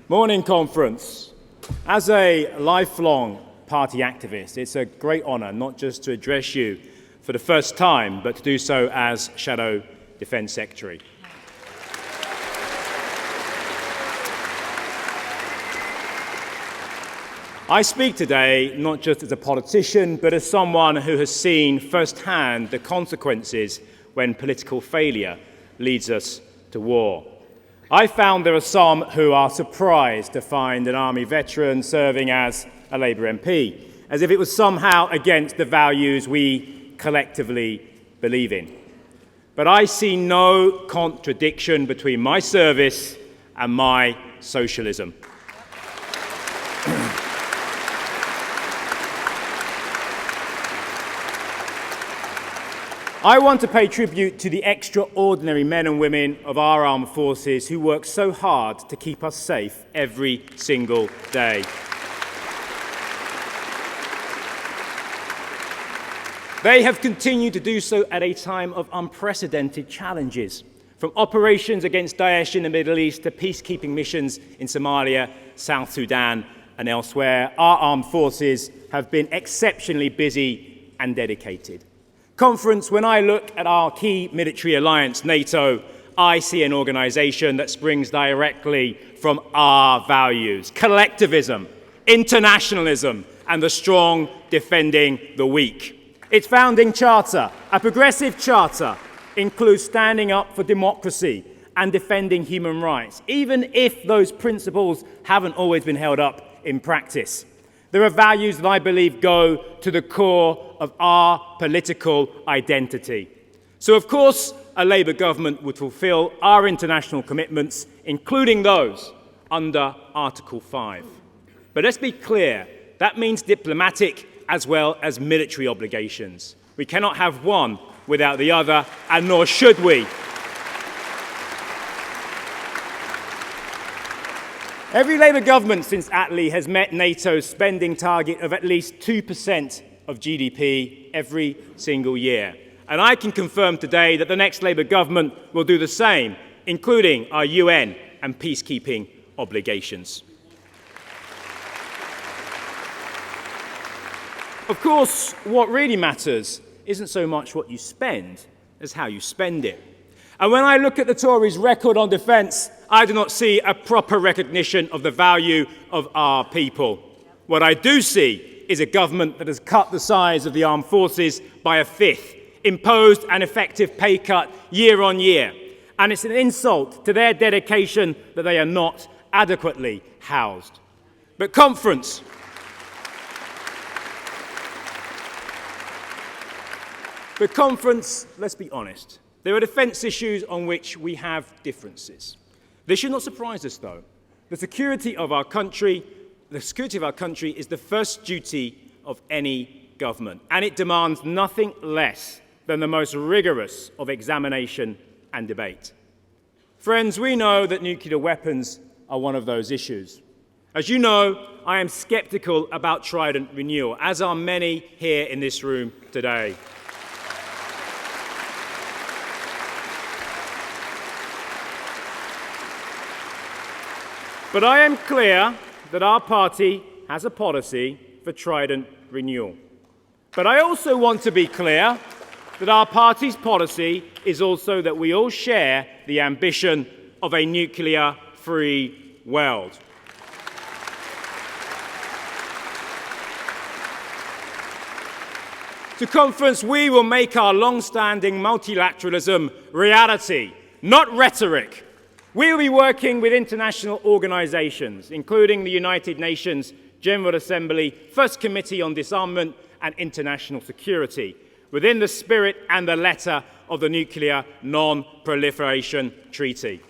Morning, conference. As a lifelong party activist, it's a great honour not just to address you for the first time, but to do so as Shadow Defence Secretary. I speak today not just as a politician, but as someone who has seen firsthand the consequences when political failure leads us to war. I found there are some who are surprised to find an army veteran serving as a Labour MP, as if it was somehow against the values we collectively believe in. But I see no contradiction between my service and my socialism. I want to pay tribute to the extraordinary men and women of our armed forces who work so hard to keep us safe every single day. They have continued to do so at a time of unprecedented challenges, from operations against Daesh in the Middle East to peacekeeping missions in Somalia, South Sudan and elsewhere. Our armed forces have been exceptionally busy and dedicated. Conference, when I look at our key military alliance, NATO, I see an organisation that springs directly from our values: collectivism, internationalism, and the strong defending the weak. Its founding charter, a progressive charter, includes standing up for democracy and defending human rights, even if those principles haven't always been held up in practice. There are values that I believe go to the core of our political identity. So, of course, a Labour government would fulfil our international commitments, including those under Article 5. But let's be clear, that means diplomatic as well as military obligations. We cannot have one without the other, and nor should we. Every Labour government since Attlee has met NATO's spending target of at least 2% of GDP every single year. And I can confirm today that the next Labour government will do the same, including our UN and peacekeeping obligations. Of course, what really matters isn't so much what you spend as how you spend it. And when I look at the Tories' record on defence, I do not see a proper recognition of the value of our people. What I do see is a government that has cut the size of the armed forces by a fifth, imposed an effective pay cut year on year, and it's an insult to their dedication that they are not adequately housed. But conference, let's be honest. There are defence issues on which we have differences. This should not surprise us, though. The security of our country is the first duty of any government, and it demands nothing less than the most rigorous of examination and debate. Friends, we know that nuclear weapons are one of those issues. As you know, I am sceptical about Trident renewal, as are many here in this room today. But I am clear that our party has a policy for Trident renewal. But I also want to be clear that our party's policy is also that we all share the ambition of a nuclear-free world. To conference, we will make our long-standing multilateralism reality, not rhetoric. We will be working with international organisations, including the United Nations General Assembly, First Committee on Disarmament and International Security, within the spirit and the letter of the Nuclear Non-Proliferation Treaty.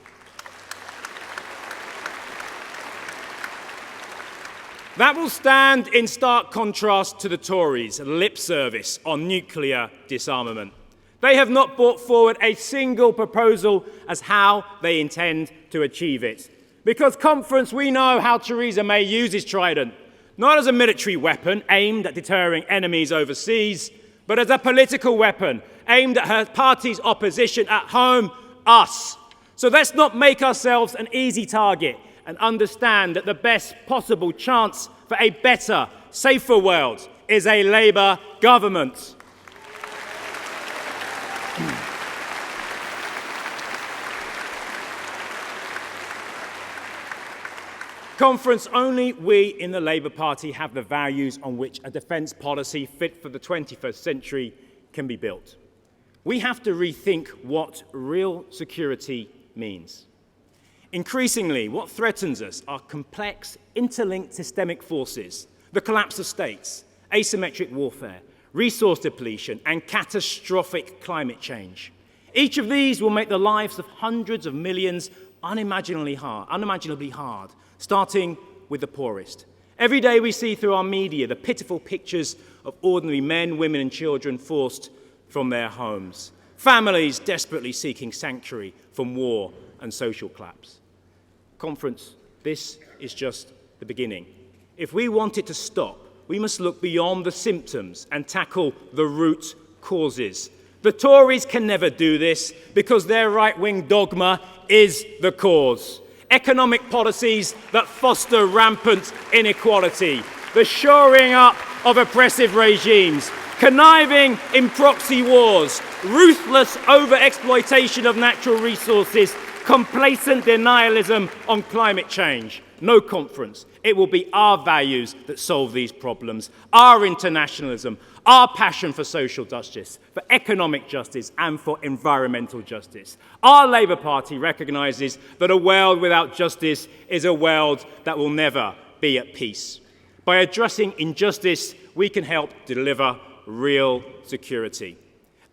That will stand in stark contrast to the Tories' lip service on nuclear disarmament. They have not brought forward a single proposal as how they intend to achieve it. Because conference, we know how Theresa May uses Trident, not as a military weapon aimed at deterring enemies overseas, but as a political weapon aimed at her party's opposition at home, us. So let's not make ourselves an easy target and understand that the best possible chance for a better, safer world is a Labour government. Conference, only we in the Labour Party have the values on which a defence policy fit for the 21st century can be built. We have to rethink what real security means. Increasingly, what threatens us are complex, interlinked systemic forces, the collapse of states, asymmetric warfare, resource depletion, and catastrophic climate change. Each of these will make the lives of hundreds of millions unimaginably hard, starting with the poorest. Every day we see through our media the pitiful pictures of ordinary men, women, and children forced from their homes, families desperately seeking sanctuary from war and social collapse. Conference, this is just the beginning. If we want it to stop, we must look beyond the symptoms and tackle the root causes. The Tories can never do this because their right-wing dogma is the cause. Economic policies that foster rampant inequality, the shoring up of oppressive regimes, conniving in proxy wars, ruthless over-exploitation of natural resources, complacent denialism on climate change. No conference. It will be our values that solve these problems, our internationalism, our passion for social justice, for economic justice, and for environmental justice. Our Labour Party recognises that a world without justice is a world that will never be at peace. By addressing injustice, we can help deliver real security.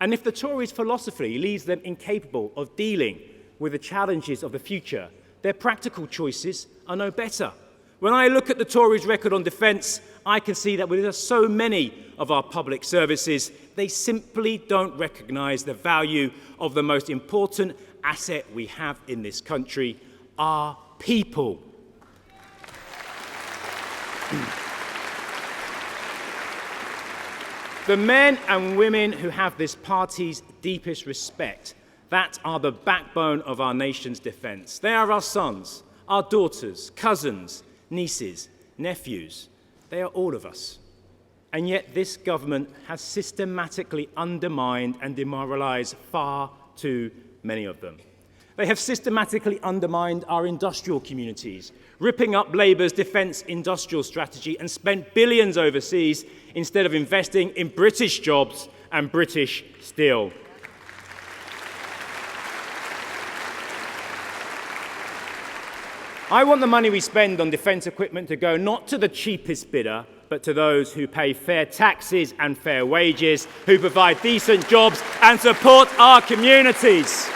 And if the Tories' philosophy leaves them incapable of dealing with the challenges of the future, their practical choices are no better. When I look at the Tories' record on defence, I can see that with so many of our public services, they simply don't recognise the value of the most important asset we have in this country, our people. The men and women who have this party's deepest respect, that are the backbone of our nation's defence. They are our sons, our daughters, cousins, nieces, nephews. They are all of us. And yet this government has systematically undermined and demoralised far too many of them. They have systematically undermined our industrial communities, ripping up Labour's defence industrial strategy and spent billions overseas instead of investing in British jobs and British steel. I want the money we spend on defence equipment to go not to the cheapest bidder, but to those who pay fair taxes and fair wages, who provide decent jobs and support our communities.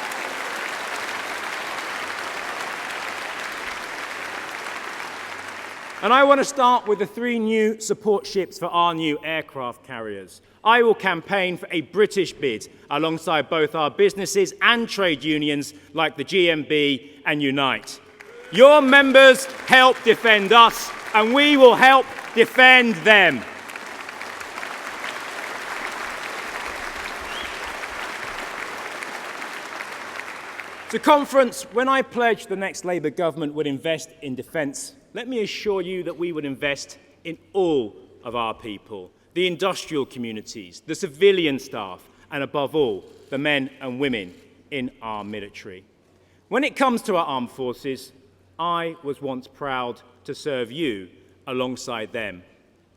And I want to start with the 3 new support ships for our new aircraft carriers. I will campaign for a British bid alongside both our businesses and trade unions like the GMB and Unite. Your members help defend us, and we will help defend them. To conference, when I pledged the next Labour government would invest in defence, let me assure you that we would invest in all of our people, the industrial communities, the civilian staff, and above all, the men and women in our military. When it comes to our armed forces, I was once proud to serve you alongside them.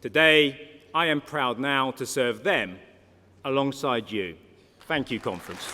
Today, I am proud now to serve them alongside you. Thank you, conference.